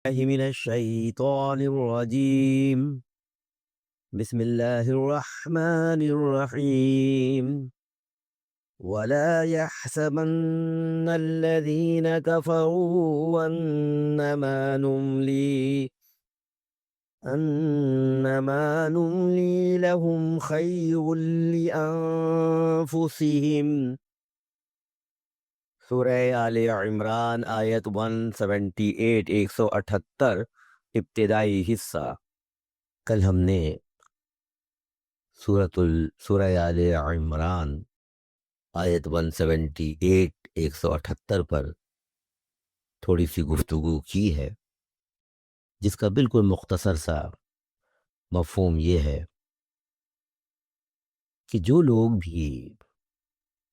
الله من الشيطان الرجيم. بسم الله الرحمن الرحيم. ولا يحسبن الذين كفروا أنما نملي لهم خير لأنفسهم. سورہ آل عمران آیت 178 178 ابتدائی حصہ۔ کل ہم نے سورہ آل عمران آیت 178 178 پر تھوڑی سی گفتگو کی ہے، جس کا بالکل مختصر سا مفہوم یہ ہے کہ جو لوگ بھی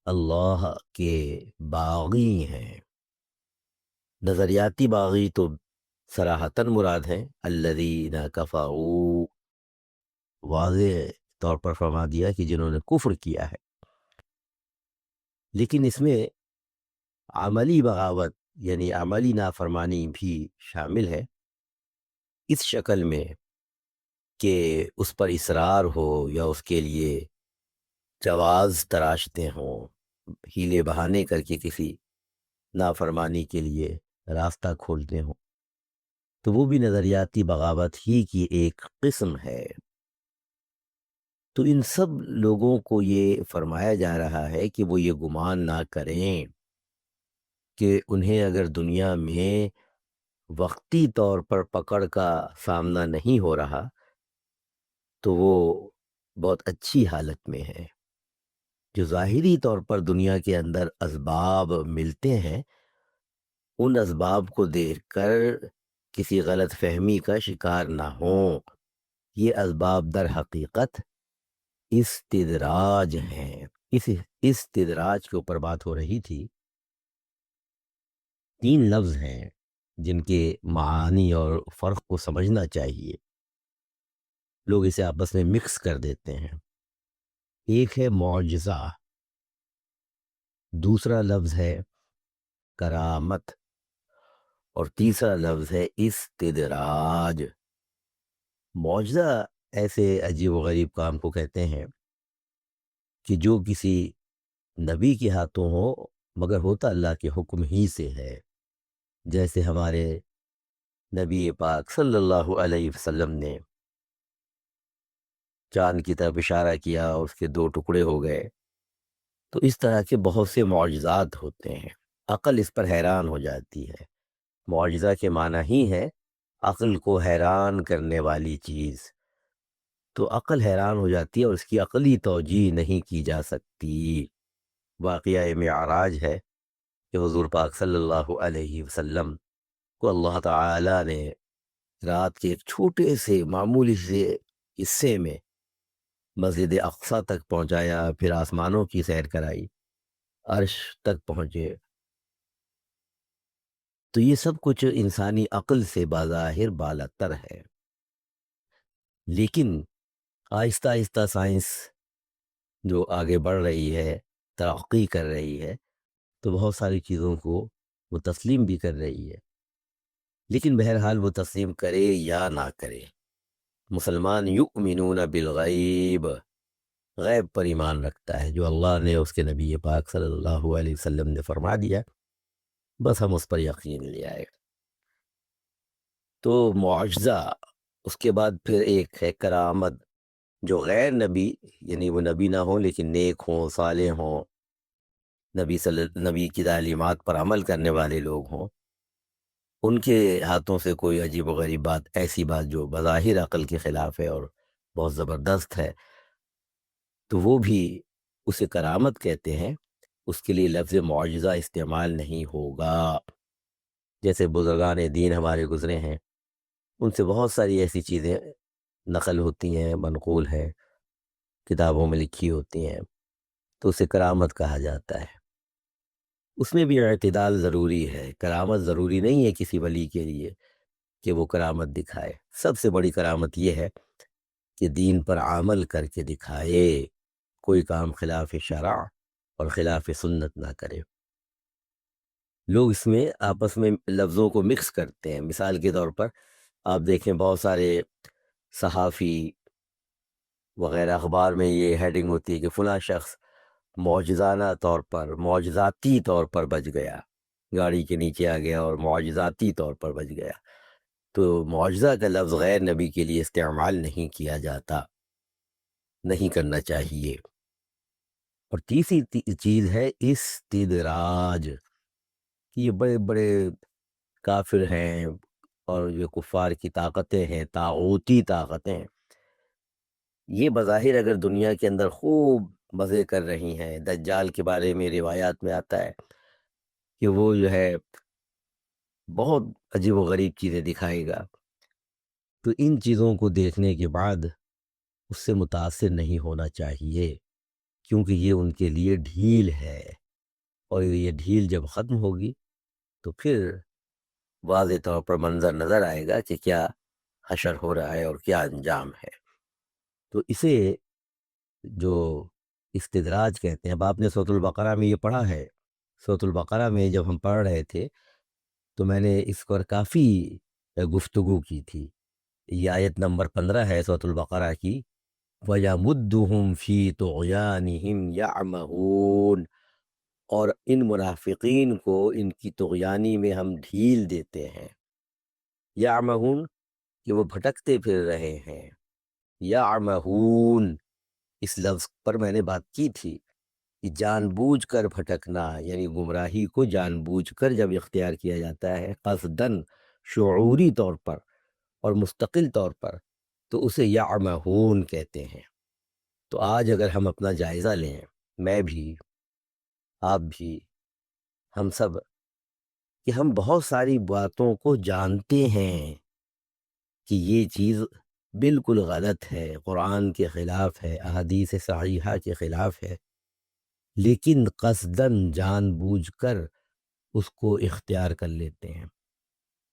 اللہ کے باغی ہیں، نظریاتی باغی تو صراحتاً مراد ہیں، الذین کفروا، واضح طور پر فرما دیا کہ جنہوں نے کفر کیا ہے، لیکن اس میں عملی بغاوت یعنی عملی نافرمانی بھی شامل ہے، اس شکل میں کہ اس پر اصرار ہو یا اس کے لیے جواز تراشتے ہوں، ہیلے بہانے کر کے کسی نافرمانی کے لیے راستہ کھولتے ہوں، تو وہ بھی نظریاتی بغاوت ہی کی ایک قسم ہے۔ تو ان سب لوگوں کو یہ فرمایا جا رہا ہے کہ وہ یہ گمان نہ کریں کہ انہیں اگر دنیا میں وقتی طور پر پکڑ کا سامنا نہیں ہو رہا تو وہ بہت اچھی حالت میں ہے۔ جو ظاہری طور پر دنیا کے اندر اسباب ملتے ہیں، ان اسباب کو دیکھ کر کسی غلط فہمی کا شکار نہ ہوں۔ یہ اسباب در حقیقت استدراج ہیں۔ اس استدراج کے اوپر بات ہو رہی تھی۔ 3 لفظ ہیں جن کے معانی اور فرق کو سمجھنا چاہیے، لوگ اسے آپس میں مکس کر دیتے ہیں۔ ایک ہے معجزہ، دوسرا لفظ ہے کرامت، اور تیسرا لفظ ہے استدراج۔ معجزہ ایسے عجیب و غریب کام کو کہتے ہیں کہ جو کسی نبی کے ہاتھوں ہو مگر ہوتا اللہ کے حکم ہی سے ہے، جیسے ہمارے نبی پاک صلی اللہ علیہ وسلم نے چاند کی طرف اشارہ کیا اور اس کے 2 ٹکڑے ہو گئے۔ تو اس طرح کے بہت سے معجزات ہوتے ہیں، عقل اس پر حیران ہو جاتی ہے۔ معجزہ کے معنی ہی ہے عقل کو حیران کرنے والی چیز، تو عقل حیران ہو جاتی ہے اور اس کی عقلی توجیہ نہیں کی جا سکتی۔ واقعہ معراج ہے کہ حضور پاک صلی اللہ علیہ وسلم کو اللہ تعالی نے رات کے ایک چھوٹے سے معمولی سے حصے میں مسجد اقصیٰ تک پہنچایا، پھر آسمانوں کی سیر کرائی، عرش تک پہنچے۔ تو یہ سب کچھ انسانی عقل سے بظاہر بالاتر ہے، لیکن آہستہ آہستہ سائنس جو آگے بڑھ رہی ہے، ترقی کر رہی ہے، تو بہت ساری چیزوں کو وہ تسلیم بھی کر رہی ہے، لیکن بہرحال وہ تسلیم کرے یا نہ کرے، مسلمان یؤمنون بالغیب، غیب پر ایمان رکھتا ہے۔ جو اللہ نے اس کے نبی پاک صلی اللہ علیہ وسلم نے فرما دیا، بس ہم اس پر یقین لے آئے۔ تو معجزہ، اس کے بعد پھر ایک ہے کرامت، جو غیر نبی یعنی وہ نبی نہ ہوں لیکن نیک ہوں، صالح ہوں، نبی کی تعلیمات پر عمل کرنے والے لوگ ہوں، ان کے ہاتھوں سے کوئی عجیب و غریب بات، ایسی بات جو بظاہر عقل کے خلاف ہے اور بہت زبردست ہے، تو وہ بھی اسے کرامت کہتے ہیں۔ اس کے لیے لفظ معجزہ استعمال نہیں ہوگا۔ جیسے بزرگان دین ہمارے گزرے ہیں، ان سے بہت ساری ایسی چیزیں نقل ہوتی ہیں، منقول ہیں، کتابوں میں لکھی ہوتی ہیں، تو اسے کرامت کہا جاتا ہے۔ اس میں بھی اعتدال ضروری ہے۔ کرامت ضروری نہیں ہے کسی ولی کے لیے کہ وہ کرامت دکھائے۔ سب سے بڑی کرامت یہ ہے کہ دین پر عمل کر کے دکھائے، کوئی کام خلاف شرع اور خلاف سنت نہ کرے۔ لوگ اس میں آپس میں لفظوں کو مکس کرتے ہیں. مثال کے طور پر آپ دیکھیں بہت سارے صحافی وغیرہ اخبار میں یہ ہیڈنگ ہوتی ہے کہ فلاں شخص معجزانہ طور پر معجزاتی طور پر بچ گیا، گاڑی کے نیچے آ گیا اور معجزاتی طور پر بچ گیا. تو معجزہ کا لفظ غیر نبی کے لیے استعمال نہیں کیا جاتا، نہیں کرنا چاہیے. اور تیسری چیز ہے استدراج، کہ یہ بڑے بڑے کافر ہیں اور یہ کفار کی طاقتیں ہیں، طاغوتی طاقتیں، یہ بظاہر اگر دنیا کے اندر خوب مزے کر رہی ہیں. دجال کے بارے میں روایات میں آتا ہے کہ وہ جو ہے بہت عجیب و غریب چیزیں دکھائے گا. تو ان چیزوں کو دیکھنے کے بعد اس سے متاثر نہیں ہونا چاہیے، کیونکہ یہ ان کے لیے ڈھیل ہے، اور یہ ڈھیل جب ختم ہوگی تو پھر واضح طور پر منظر نظر آئے گا کہ کیا حشر ہو رہا ہے اور کیا انجام ہے. تو اسے جو استدراج کہتے ہیں. اب آپ نے سورۃ البقرہ میں یہ پڑھا ہے. سورۃ البقرہ میں جب ہم پڑھ رہے تھے تو میں نے اس پر کافی گفتگو کی تھی. یہ آیت نمبر 15 ہے سورۃ البقرہ کی. وَيَمُدُّهُمْ فِي طُغْيَانِهِمْ يَعْمَهُونَ، اور ان منافقین کو ان کی طغیانی میں ہم ڈھیل دیتے ہیں. یعمہون، کہ وہ بھٹکتے پھر رہے ہیں. یعمہون، اس لفظ پر میں نے بات کی تھی کہ جان بوجھ کر بھٹکنا، یعنی گمراہی کو جان بوجھ کر جب اختیار کیا جاتا ہے قصداً، شعوری طور پر اور مستقل طور پر، تو اسے یعمہون کہتے ہیں. تو آج اگر ہم اپنا جائزہ لیں، میں بھی، آپ بھی، ہم سب، کہ ہم بہت ساری باتوں کو جانتے ہیں کہ یہ چیز بالکل غلط ہے، قرآن کے خلاف ہے، احادیث صحیحہ کے خلاف ہے، لیکن قصداً جان بوجھ کر اس کو اختیار کر لیتے ہیں.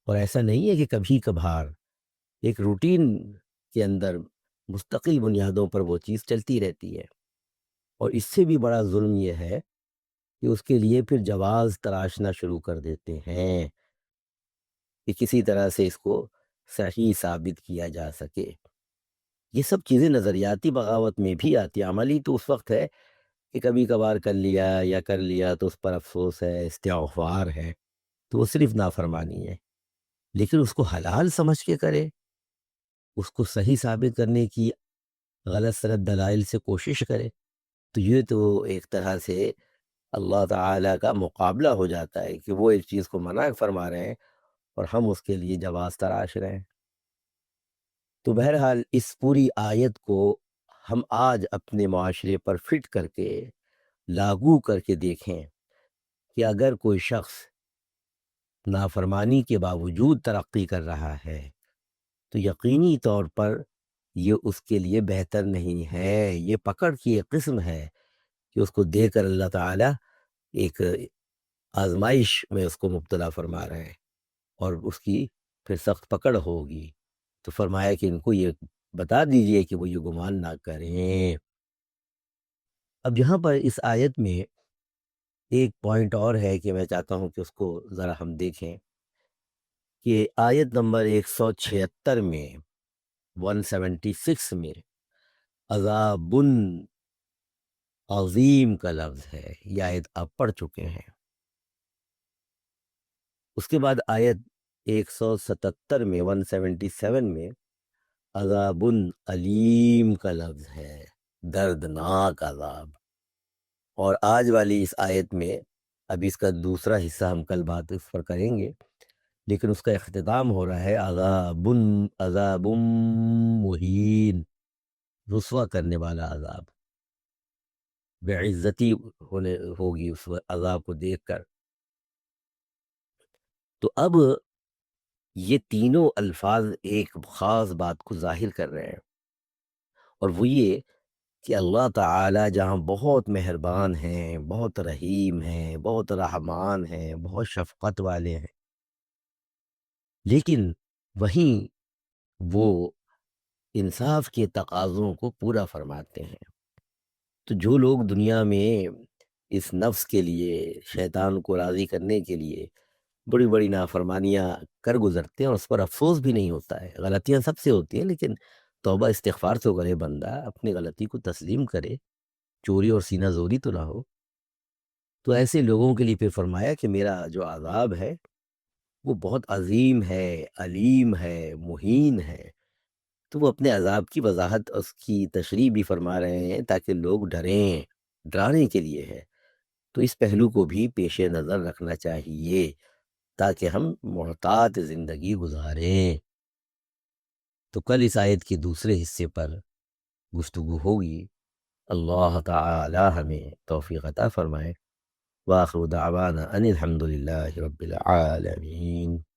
اور ایسا نہیں ہے کہ کبھی کبھار، ایک روٹین کے اندر مستقل بنیادوں پر وہ چیز چلتی رہتی ہے. اور اس سے بھی بڑا ظلم یہ ہے کہ اس کے لیے پھر جواز تراشنا شروع کر دیتے ہیں کہ کسی طرح سے اس کو صحیح ثابت کیا جا سکے. یہ سب چیزیں نظریاتی بغاوت میں بھی آتی ہیں. عملی تو اس وقت ہے کہ کبھی کبھار کر لیا یا کر لیا تو اس پر افسوس ہے، استغفار ہے، تو وہ صرف نافرمانی ہے. لیکن اس کو حلال سمجھ کے کرے، اس کو صحیح ثابت کرنے کی غلط سلط دلائل سے کوشش کرے، تو یہ تو ایک طرح سے اللہ تعالیٰ کا مقابلہ ہو جاتا ہے کہ وہ ایک چیز کو منع فرما رہے ہیں اور ہم اس کے لیے جواز تراش رہے ہیں. تو بہرحال اس پوری آیت کو ہم آج اپنے معاشرے پر فٹ کر کے لاگو کر کے دیکھیں کہ اگر کوئی شخص نافرمانی کے باوجود ترقی کر رہا ہے تو یقینی طور پر یہ اس کے لیے بہتر نہیں ہے. یہ پکڑ کی ایک قسم ہے کہ اس کو دے کر اللہ تعالیٰ ایک آزمائش میں اس کو مبتلا فرما رہے ہیں، اور اس کی پھر سخت پکڑ ہوگی. تو فرمایا کہ ان کو یہ بتا دیجئے کہ وہ یہ گمان نہ کریں. اب یہاں پر اس آیت میں ایک پوائنٹ اور ہے کہ میں چاہتا ہوں کہ اس کو ذرا ہم دیکھیں کہ آیت نمبر 176 میں، 176 میں عذاب عظیم کا لفظ ہے. یہ آیت آپ پڑھ چکے ہیں. اس کے بعد آیت 177 میں، 177 میں عذاب علیم کا لفظ ہے، دردناک عذاب. اور آج والی اس آیت میں، اب اس کا دوسرا حصہ ہم کل بات اس پر کریں گے، لیکن اس کا اختتام ہو رہا ہے عذاب مہین، رسوا کرنے والا عذاب. بے عزتی ہوگی اس عذاب کو دیکھ کر. تو اب یہ تینوں الفاظ ایک خاص بات کو ظاہر کر رہے ہیں، اور وہ یہ کہ اللہ تعالی جہاں بہت مہربان ہیں، بہت رحیم ہیں، بہت رحمان ہیں، بہت شفقت والے ہیں، لیکن وہیں وہ انصاف کے تقاضوں کو پورا فرماتے ہیں. تو جو لوگ دنیا میں اس نفس کے لیے، شیطان کو راضی کرنے کے لیے بڑی بڑی نافرمانیاں کر گزرتے ہیں، اور اس پر افسوس بھی نہیں ہوتا ہے۔ غلطیاں سب سے ہوتی ہیں، لیکن توبہ استغفار تو کرے بندہ، اپنی غلطی کو تسلیم کرے، چوری اور سینہ زوری تو نہ ہو۔ تو ایسے لوگوں کے لیے پھر فرمایا کہ میرا جو عذاب ہے وہ بہت عظیم ہے، علیم ہے، مہین ہے۔ تو وہ اپنے عذاب کی وضاحت، اس کی تشریح بھی فرما رہے ہیں تاکہ لوگ ڈریں، ڈرانے کے لیے ہے۔ تو اس پہلو کو بھی پیش نظر رکھنا چاہیے تاکہ ہم محتاط زندگی گزاریں۔ تو کل اس آیت کے دوسرے حصے پر گفتگو ہوگی۔ اللہ تعالی ہمیں توفیق عطا فرمائے۔ وآخر دعوانا ان الحمد للہ رب العالمین۔